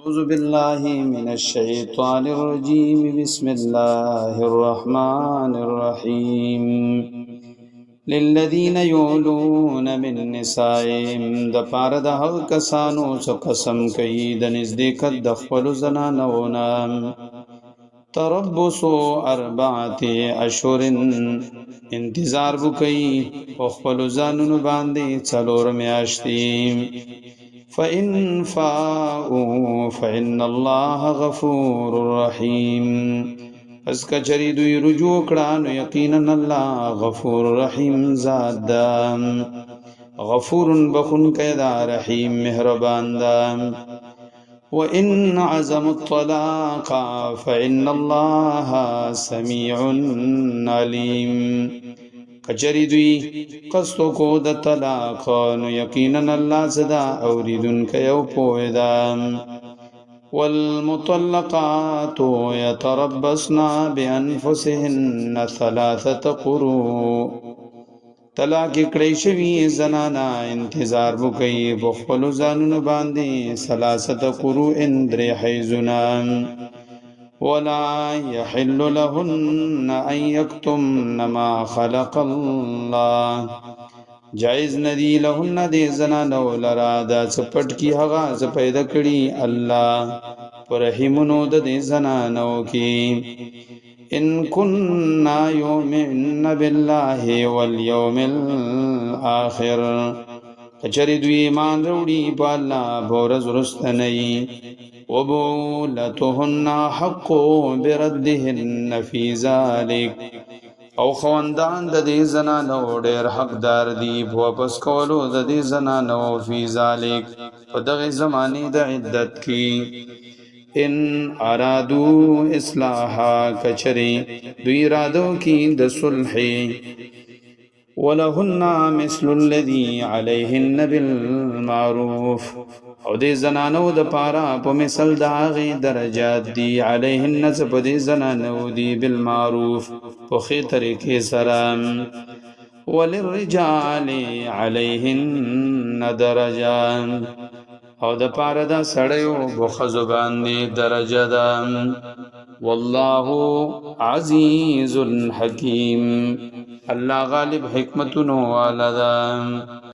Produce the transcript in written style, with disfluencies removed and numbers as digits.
أعوذ بالله من الشيطان الرجيم بسم الله الرحمن الرحيم للذين يولون من نسائهم د پاره د هغه کسانو څخه قسم کوي د نزدېکت د خپلو زنانونه تربص اربعه اشهر انتظار وکي په خپلو ځانونو باندې څلور میاشتې فإن فاءوا فإن الله غفور رحيم پس کچری دوی رجوع کړه نو یقینا الله غفور رحیم ذات ده غفور بخون کدا رحیم مهربان ده وإن عزموا الطلاق فإن الله سميع عليم کچری دوی قصدو کو د طلاق نو یقینا الله صدا اوریدونکی او پوهه ده والمطلقات يتربصن بأنفسهن ثلاثة قروء طلاق کړي شوی زنانا انتظار وکي بخپل ځانونو باندې ثلاثه قروء درې حیزنا ولا يحل لهن ان يكتمن ما خلق الله جائز ندی لهن دې زنانو لرا دا چپټ کی هغه ز پیدا کړی الله پرهیمونو د دې زنانو کې ان كنا يؤمن بالله واليوم الاخر کچری دوی ایمان وروړي په الله بورز رستنی وبولتهن حق بردهن في ذلك او خواندان د دې زنانو ډېر حقدار دي په واپس کولو د دې زنانو فی ذلک په دغه زمانه د عدت کې ان ارادو اصلاحا کچری دوی رادو کې د صلح ولهن مثل الذي عليهن بالمعروف او دې زنانو د پارا په مثل د هغه درجات دي عليهن څه په دې زنانو دي بالمعروف په خې طریقې سره وللرجال عليهن درجات او د پاره دا سړیو بخزو باندې درجه ده والله عزیز حکیم الله غالب حکمتونو والا ده